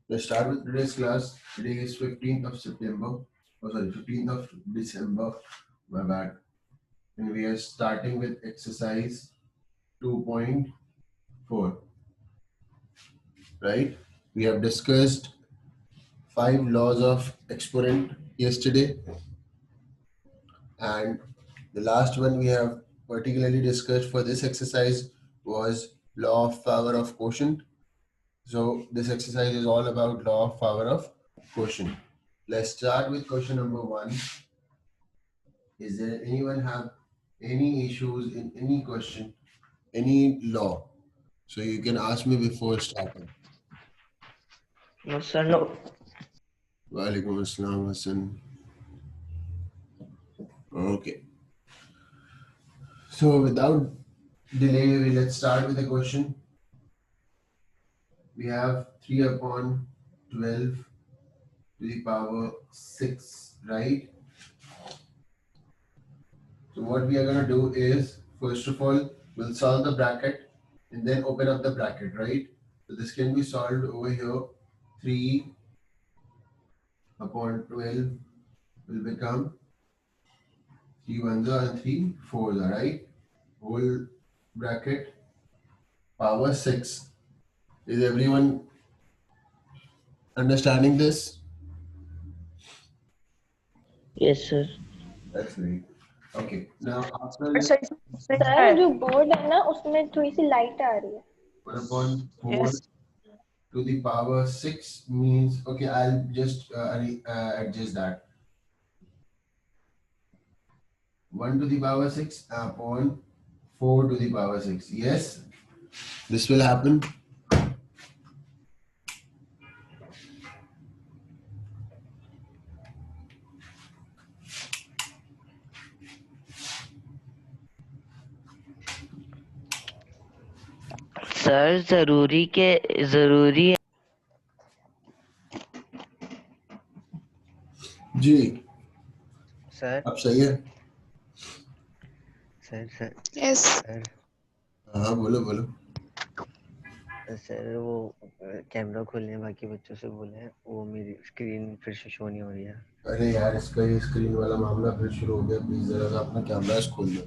Let's start with today's class. Today is 15th of September. Oh, sorry, 15th of December. My bad. And we are starting with exercise 2.4. Right? We have discussed 5 laws of exponent yesterday. And the last one we have particularly discussed for this exercise was law of power of quotient. So this exercise is all about law of power of quotient. Let's start with question number 1. Is there anyone have any issues in any question, any law? So you can ask me before starting. No, sir, no. Walaikum assalam, Hassan. Okay. So without delay, let's start with the question. We have 3 upon 12 to the power 6, right? So what we are going to do is, first of all, we'll solve the bracket and then open up the bracket, right? So this can be solved over here. 3 upon 12 will become 3 ones are and 3 fours are, right? Whole bracket power 6. Is everyone understanding this? Yes, sir. That's great. Okay, now after sir जो board है ना उसमें थोड़ी सी light आ रही है 1 upon 4 to the power 6 means, okay, I'll just adjust that. 1 to the power 6 upon 4 to the power 6. Yes, this will happen. Sir जरूरी है जी sir अब सही है। सर यस सर हाँ बोलो बोलो। सर वो कैमरा खोलने हैं, बाकी बच्चों से बोले हैं, वो मेरी स्क्रीन फिर से शो नहीं हो रही है। अरे यार इसका ये स्क्रीन वाला मामला फिर शुरू हो गया। प्लीज जरा सा अपना कैमरा खोल लो।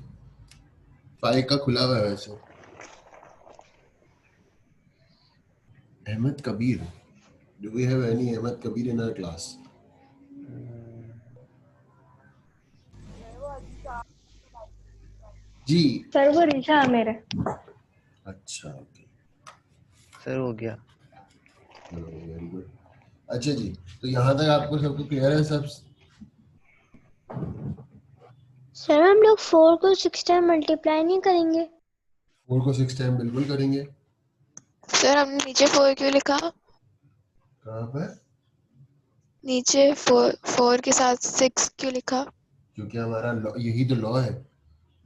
फाइल का खुला हुआ है वैसे। Ahmed Kabir, do we have any Ahmed Kabir in our class? जी सर वो रिशा है मेरे अच्छा ओके सर हो गया। Very good. अच्छा जी, तो यहाँ तक आपको सबको क्लियर है सब? सर हम लोग 4 को 6 टाइम मल्टीप्लाई नहीं करेंगे? 4 को 6 टाइम बिल्कुल करेंगे। सर हमने नीचे 4 क्यों लिखा? कहाँ पर? नीचे 4 के साथ 6 क्यों लिखा? क्योंकि हमारा यही तो लॉ है।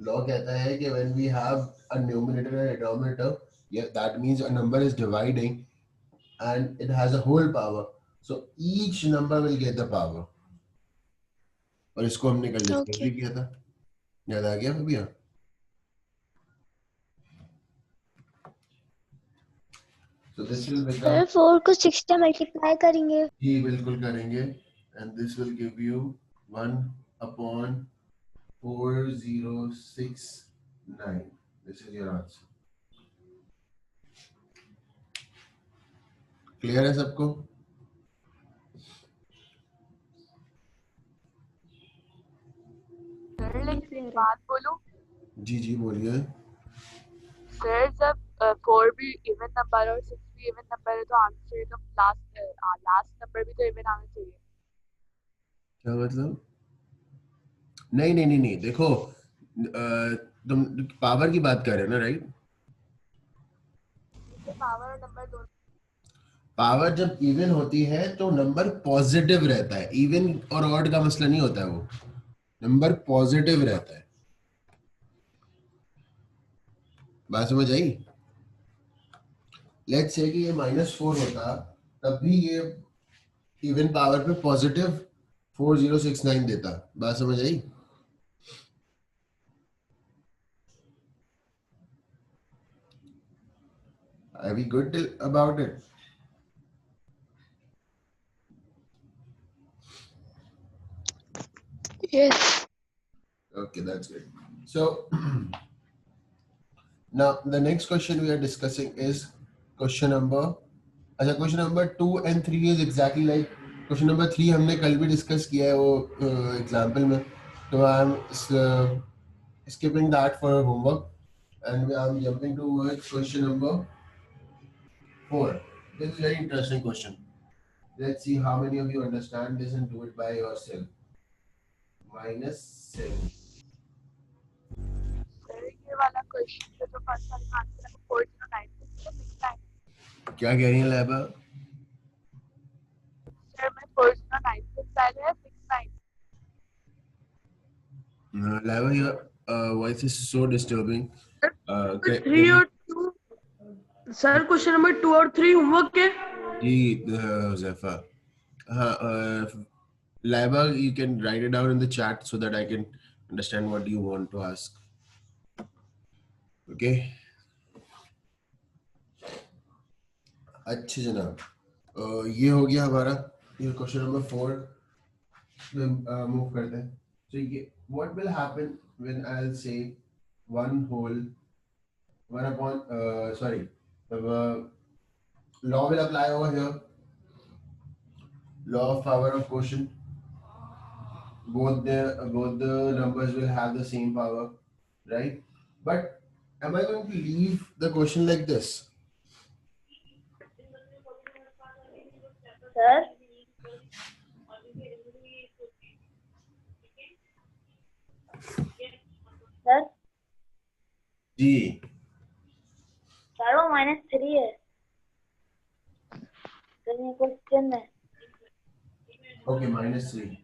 लॉ कहता है कि when we have a numerator and a denominator, yeah, that means a number is dividing and it has a whole power, so each number will get the power. और इसको हमने कल डिस्कस भी किया था, याद आ गया भैया? So this will become, sir 4 को 6 टाइम मल्टीप्लाई करेंगे? जी बिल्कुल करेंगे, and this will give you 1 upon 4069. This is your answer. Clear है सबको? सर लेकिन बात बोलूं? जी जी बोलिए। सर जब 4 भी इवन नंबर और 6 भी इवन नंबर है तो आंसर तो लास्ट नंबर भी तो इवन आना चाहिए। क्या मतलब? नहीं नहीं नहीं नहीं, देखो तुम पावर की बात कर रहे हो ना, राइट? पावर और नंबर दोनों। पावर जब इवन होती है तो नंबर पॉजिटिव रहता है। इवन और ऑड का मसला नहीं होता है, वो नंबर पॉजिटिव रहता है। बात समझ आई? लेट्स से कि ये -4 होता तब भी ये इवन पावर पे पॉजिटिव 4069 देता। बात समझ आई? Are we good about it? Yes. Okay, that's good. So now the next question we are discussing is question number. Question number 2 and 3 is exactly like question number 3 हमने कल भी discuss किया है वो example में. So I'm skipping that for homework and I'm jumping to question number 4. This is a very interesting question. Let's see how many of you understand this and do it by yourself. -7. Sir ये वाला question का जो first वाला answer है वो 4096 है। क्या कह रही है लैबा? सर मैं 4096 पहले है 69। Laiva, your voice is so disturbing. 3 और 2 सर क्वेश्चन नंबर 2 और 3 होमवर्क के जी Huzafa. Laiva, you can write it down in the chat so that I can understand what you want to ask. Okay. अच्छा जनाब, ये हो गया हमारा ये क्वेश्चन नंबर 4 में मूव करते हैं. So ये what will happen when I'll say 1 whole 1 upon law will apply over here. Law of power of quotient. Both the numbers will have the same power, right? But am I going to leave the question like this? Sir, sir, ji. sir वो -3 है. तो ये question है. Okay, -3.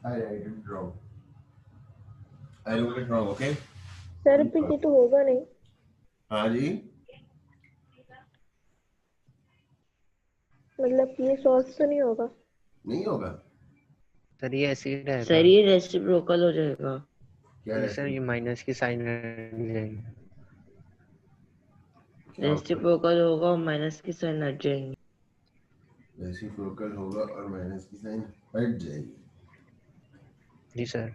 I write it wrong. I wrote it wrong. Okay. Sir फिर ये तो होगा नहीं. हाँ जी. मतलब ये सॉल्व तो नहीं होगा. नहीं होगा. सर ये ऐसे ही रहेगा। सर ये रेसिप्रोकल हो जाएगा। क्या नहीं सर ये माइनस की साइन हट जाएगी। रेसिप्रोकल होगा और माइनस की साइन हट जाएंगी। रेसिप्रोकल होगा और माइनस की साइन हट जाएगी। जी सर।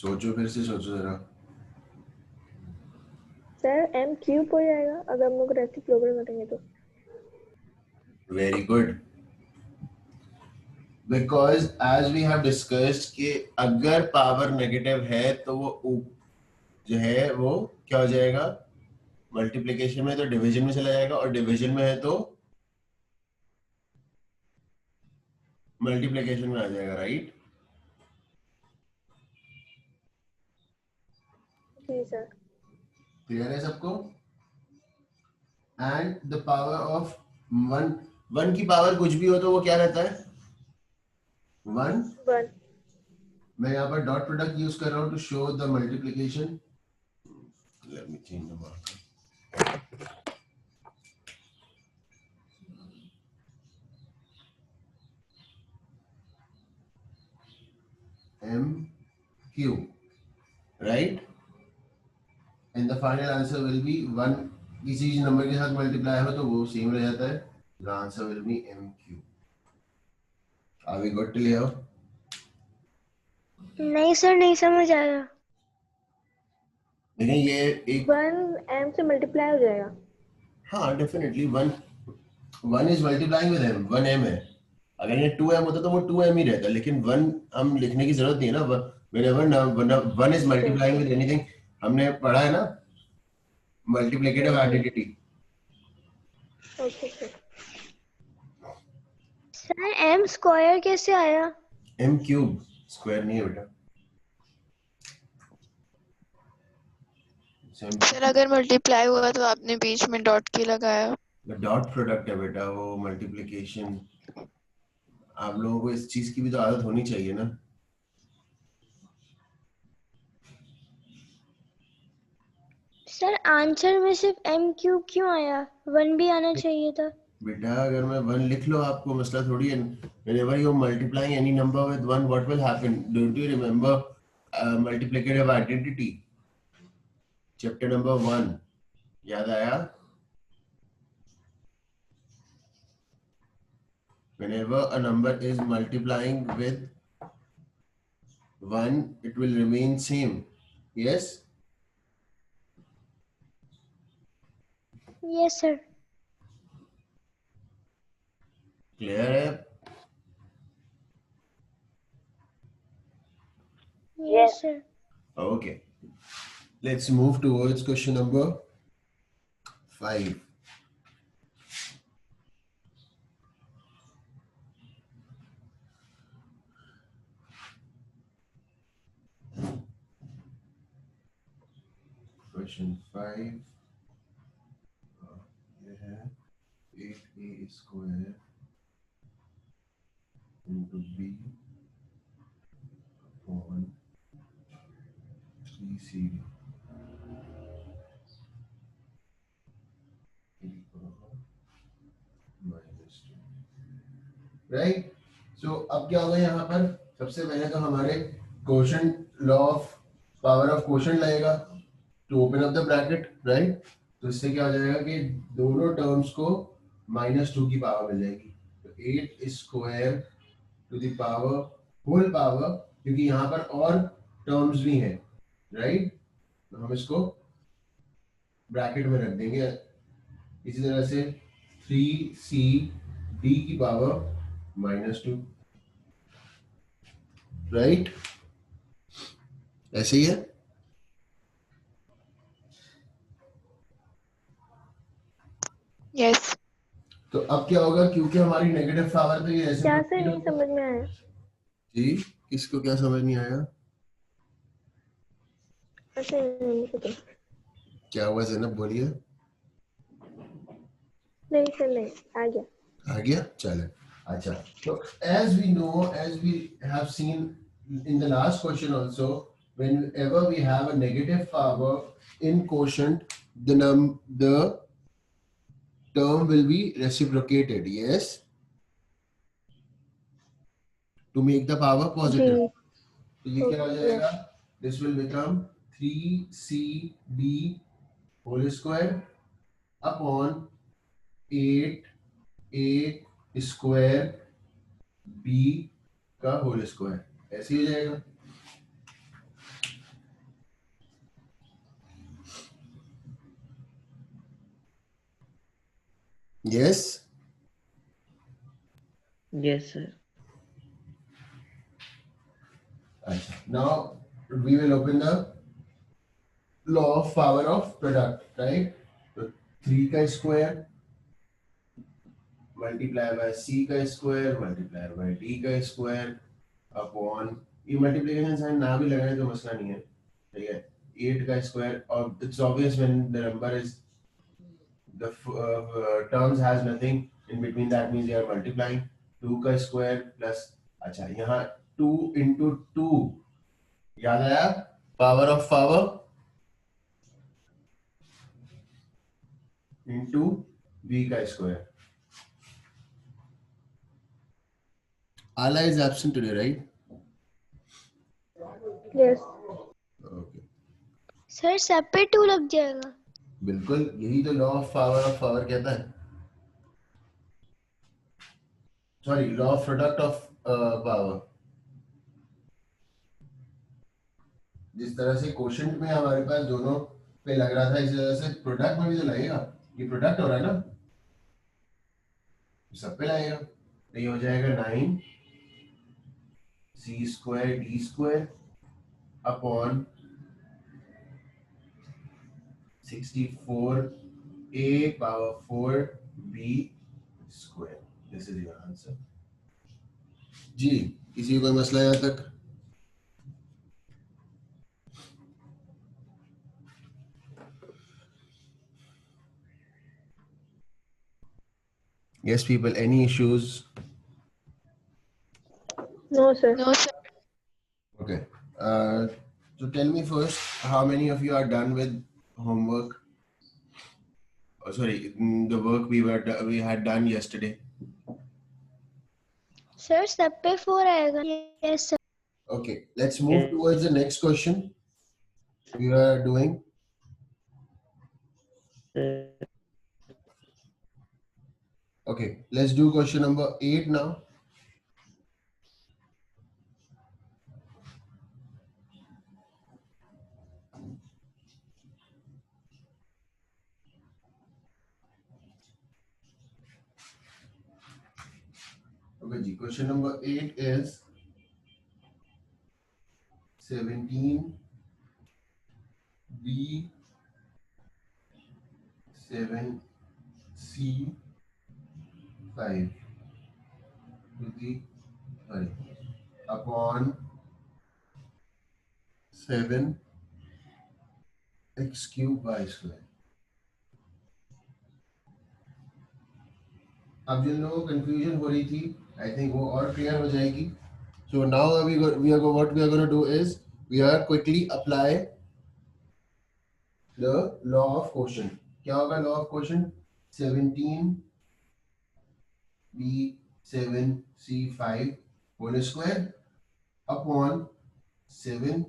सोचो, फिर से सोचो जरा। सर m क्यूब हो जाएगा अगर हम लोग रेसिप्रोकल करेंगे तो। Very good, because as we have discussed कि अगर पावर नेगेटिव है तो वो जो है वो क्या हो जाएगा, मल्टीप्लिकेशन में तो डिवीजन में चला जाएगा, और डिवीजन में है तो मल्टीप्लिकेशन में आ जाएगा, राइट? जी सर। क्लियर है सबको? And the power of one की पावर कुछ भी हो तो वो क्या रहता है, वन। मैं यहाँ पर डॉट प्रोडक्ट यूज कर रहा हूँ to show the multiplication. Let me change the marker. m cube, right? And the final answer will be 1। किसी नंबर के साथ मल्टीप्लाई हो तो वो सेम रह जाता है। The answer will be m cube. Are we good till here? नहीं सर, नहीं समझ आया। लेकिन ये एक 1 m से मल्टीप्लाई हो जाएगा। हाँ definitely 1 is multiplying with m, 1 m है। अगर ये 2m होता तो वो 2m ही रहता, लेकिन 1 हम लिखने की जरूरत नहीं है ना। whenever 1 is multiplying with anything, हमने पढ़ा है ना multiplicative identity. Okay sir m square कैसे आया? m क्यूब स्क्वायर नहीं है बेटा। सर अगर मल्टीप्लाई हुआ तो आपने बीच में डॉट की लगाया। डॉट प्रोडक्ट है बेटा, वो मल्टीप्लिकेशन। आप लोगों को इस चीज की भी तो आदत होनी चाहिए ना। सर आंसर में सिर्फ m क्यूब क्यों आया? 1 भी आना चाहिए था। बेटा अगर मैं 1 लिख लो, आपको मसला थोड़ी है। whenever you multiplying any number with 1, what will happen? Don't you remember multiplicative identity? Chapter number 1 याद आया? Whenever a number is multiplying with 1, it will remain same. Yes? Yes, sir. Clear है? Yes, sir. Okay. Let's move towards question number 5. Question 5. ये है 8a square into b upon 3cd. Right. So अब क्या होगा यहाँ पर? सबसे पहले तो हमारे quotient law of power of quotient लगेगा to open up the bracket. Right. तो इससे क्या हो जाएगा कि दोनों टर्म्स को -2 की पावर मिल जाएगी. तो 8 square to the power whole power, क्योंकि यहाँ पर और टर्म्स भी हैं. राइट. तो हम इसको ब्रैकेट में रख देंगे. इसी तरह से 3cd की पावर -2. राइट. ऐसे ही है. यस। तो अब क्या होगा, क्योंकि हमारी नेगेटिव पावर तो ये ऐसे क्या से नहीं समझ में आया? जी, किसको क्या समझ नहीं आया? ऐसे नहीं पता. क्या हुआ ज़ैनब, बोलिए. नहीं सर, नहीं आ गया. आ गया. चले. अच्छा. तो as we know, as we have seen in the last question also, whenever we have a negative power in quotient, the term will be reciprocated. Yes, to make the power positive. तो ये क्या हो जाएगा? This will become 3cd whole square upon 8a square b का whole square. ऐसे ही हो जाएगा. Yes. Yes, sir. Now we will open the law of power of product. Right. So 3 का स्क्वायर मल्टीप्लाई बाय c का square multiply by d का square upon, ये multiplication sign ना भी लगाने तो मसला नहीं है. ठीक है. 8 का स्क्वायर, और it's obvious when the number is the terms has nothing in between, that means they are multiplying. 2 का स्क्वायर प्लस, अच्छा यहाँ 2 into 2, याद आया? Power of power into b का square. Ala is absent today, right? Yes. Okay. Sir सब पे 2 लग जाएगा. बिल्कुल, यही तो लॉ ऑफ पावर कहता है. Sorry, law of product of power. जिस तरह से क्वोशंट में हमारे पास दोनों पे लग रहा था, इसी तरह से प्रोडक्ट में भी तो लगेगा. ये प्रोडक्ट हो रहा है ना, सब पे लगेगा. तो ये हो जाएगा 9c square d square upon 64a power 4b square. This is your answer. जी, किसी को कोई मसला यहाँ तक? Yes, people. Any issues? No sir. No, sir. Okay. So tell me first, how many of you are done with homework? Oh, sorry, the work we had done yesterday. Sir सब पे 4 आएगा. Yes sir. Okay, let's move towards the next question we are doing. Okay, let's do question number 8 now. Okay, ji, question number 8 is 17 B 7 C 5 to the upon 7 x cube y square. अब जिन लोगों को confusion हो रही थी, I think वो और clear हो जाएगी. So now what we are going to do is we are quickly apply the law of quotient. क्या होगा law of quotient? 17 b 7 c 5 whole square upon 7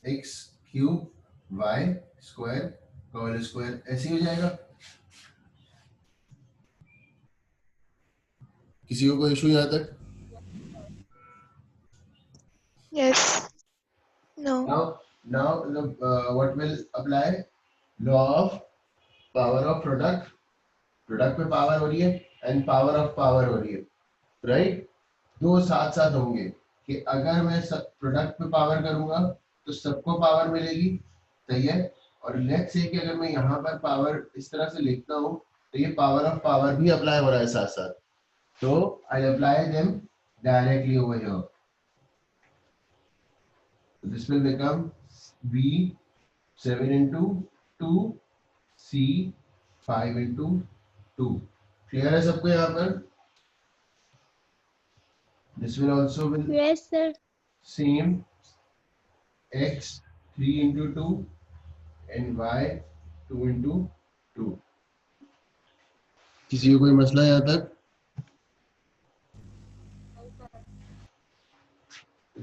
x cube y square का whole square. ऐसे ही हो जाएगा. किसी को कोई issue यहाँ तक? Yes. No. Now what will apply? Law of power of product. Product पे power हो रही है and power of power हो रही है, right? दो साथ साथ होंगे कि अगर मैं प्रोडक्ट पे पावर करूंगा तो सबको पावर मिलेगी, सही है. और लेट्स से कि अगर मैं यहाँ पर पावर इस तरह से लिखता हूँ तो ये पावर ऑफ पावर भी अप्लाई हो रहा है साथ साथ. तो I apply them directly over here. This will become B 7 into 2 C 5 into 2. Clear है सबको यहाँ पर? This will also will Yes, sir. same x 3 into 2 and y 2 into 2. किसी को कोई मसला यहाँ तक?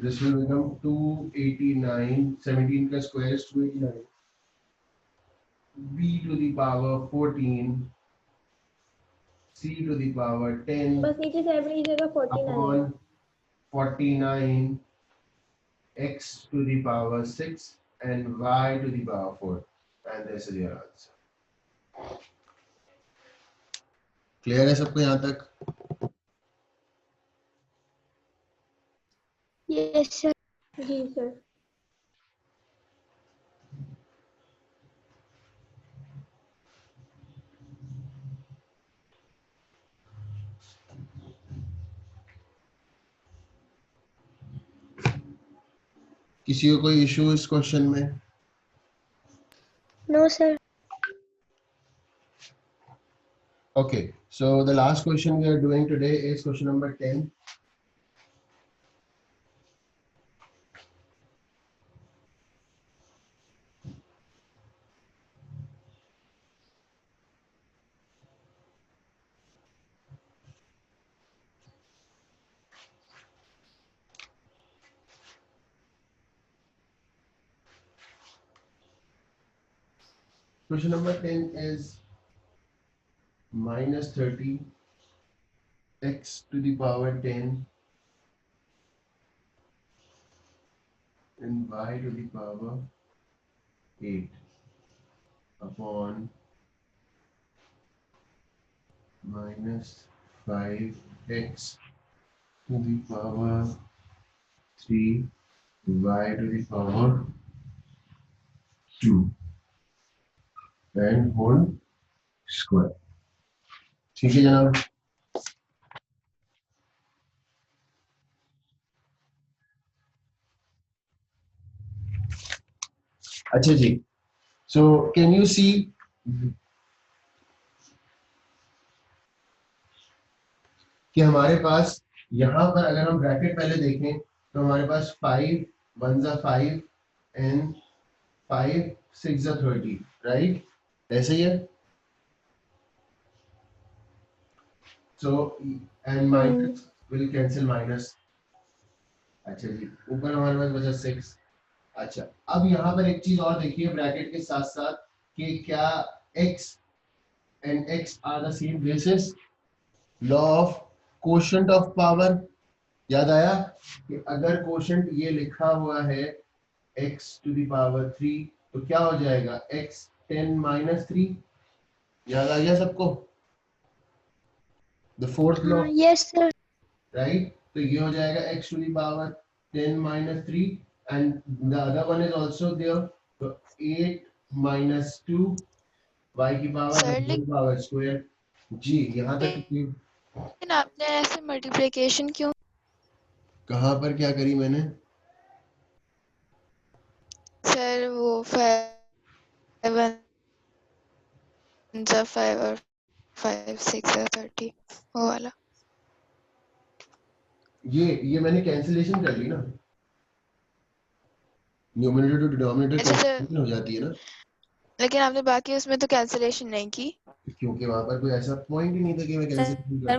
This will become 289. 17 का square is 289. B to the power 14. C to the power 10. बस नीचे 7 की जगह 49 है. Upon 49 x to the power 6 and y to the power 4. And this is your answer. Clear है सबको यहाँ तक? Yes, sir. जी सर. किसी को कोई इशू इस क्वेश्चन में? No, sir. Okay, so the last question we are doing today is question number 10. Question number 10 is minus 30 x to the power 10 and y to the power 8 upon minus 5x to the power 3 y to the power 2 and whole square. ठीक है जनाब. अच्छा जी, so can you see कि हमारे पास यहाँ पर अगर हम ब्रैकेट पहले देखें तो हमारे पास 5 1 जा 5 and 5 6 जा 30, राइट? ऐसे ही है. So and minus will cancel minus. अच्छा जी, ऊपर हमारे पास बचा 6. अच्छा, अब यहाँ पर एक चीज और देखिए ब्रैकेट के साथ साथ कि क्या x and x are the same basis. Law of quotient of power याद आया कि अगर कोशेंट ये लिखा हुआ है x to the power 3 तो क्या हो जाएगा x 10 minus 3 याद आ गया सबको the fourth law yes sir right तो ये हो जाएगा x to the power 10 minus 3 and the other one is also there so 8 minus 2 y की power Sir, the whole power square जी यहाँ तक लेकिन आपने ऐसे मल्टीप्लिकेशन क्यों? कहाँ पर क्या करी मैंने सर वो 5 5 और 5 6 और 30 वो वाला. ये मैंने कैंसिलेशन कर ली ना न्यूमरेटर टू डिनोमिनेटर अच्छा, कैंसिलेशन हो जाती है ना लेकिन आपने बाकी उसमें तो कैंसिलेशन नहीं की. क्योंकि वहां पर कोई ऐसा पॉइंट ही नहीं था कि मैं कैंसिलेशन कर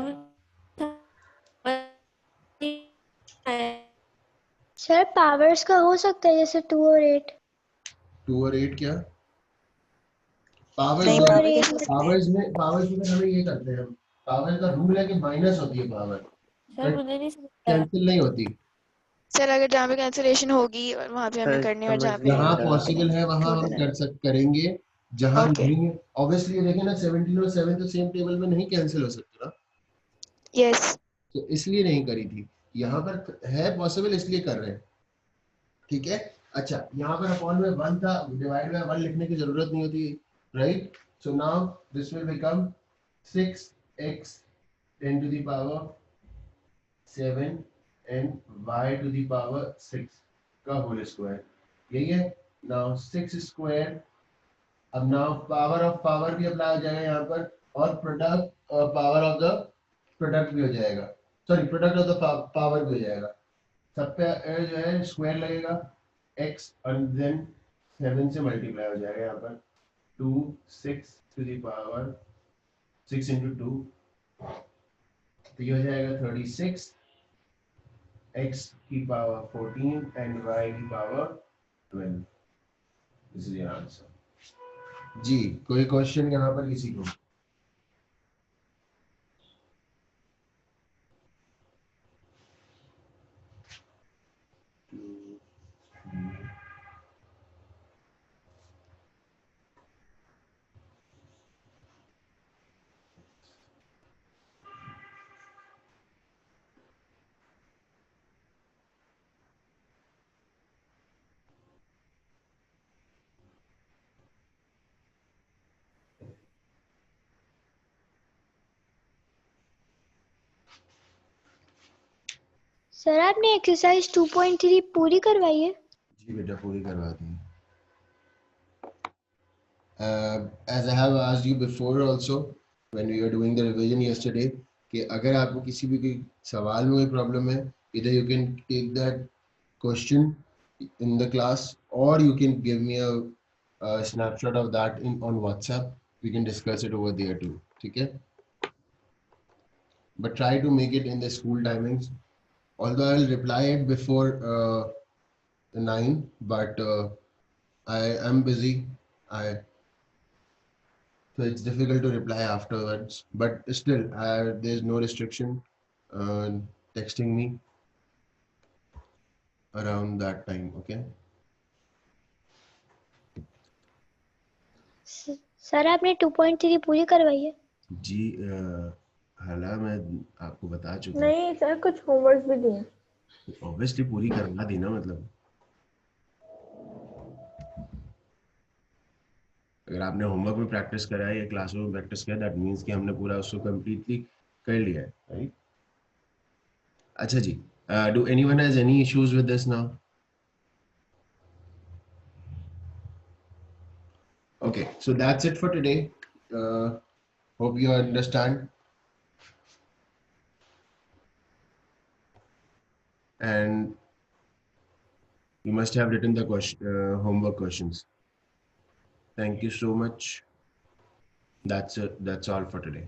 सर पावर्स का हो सकता है जैसे 2 और 8 2 और 8 क्या नहीं, पावर्स में हमें ये करते हैं पावर का रूल है कि माइनस होती है पावर कैंसिल नहीं होती सर अगर जहाँ पे कैंसिलेशन होगी और वहाँ पे हमें सर, करनी है और समझ जहाँ पे नहीं जहाँ रहा। पॉसिबल है वहां हम करेंगे जहां Okay. नहीं है ऑब्वियसली देखें ना 17 और 7 तो सेम टेबल में नहीं कैंसिल हो सकते ना यस. तो इसलिए नहीं करी थी यहाँ पर है पॉसिबल इसलिए कर रहे हैं ठीक है अच्छा यहाँ पर अपॉन में 1 था डिवाइड बाय 1 लिखने की जरूरत नहीं होती right so now this will become 6x 10 to the power 7 and y to the power 6 का होल स्क्वायर यही है नाउ 6 स्क्वायर अब नाउ पावर ऑफ पावर भी अप्लाई हो जाएगा यहाँ पर और product power of the product भी हो जाएगा sorry product of the power भी हो जाएगा सब पे जो है स्क्वायर लगेगा x and then 7 से मल्टीप्लाई हो जाएगा यहाँ पर 2 6 to the power 6 into 2 तो ये हो जाएगा 36 x की पावर 14 and y की power 12 this is your answer जी कोई क्वेश्चन यहाँ पर किसी को सर आपने एक्सरसाइज 2.3 पूरी करवाई है जी बेटा पूरी करवा दी as I have asked you before also when we were doing the revision yesterday कि अगर आपको किसी भी कोई सवाल में कोई प्रॉब्लम है either you can take that question in the class or you can give me a snapshot of that on WhatsApp we can discuss it over there too ठीक है but try to make it in the school timings although I'll reply it before 9 but I am busy so it's difficult to reply afterwards but still there's no restriction texting me around that time okay sir आपने 2.3 पूरी करवाई है जी हाला मैं आपको बता चुका नहीं सर कुछ होमवर्क भी दिए हूँ ऑब्वियसली पूरी करवा दी ना मतलब अगर आपने होमवर्क में प्रैक्टिस करा है या क्लासरूम में प्रैक्टिस किया दैट मींस कि हमने पूरा उसको कंप्लीटली कर लिया है राइट अच्छा जी do anyone has any issues with this now okay so that's it for today hope you understand and you must have written the homework questions thank you so much that's all for today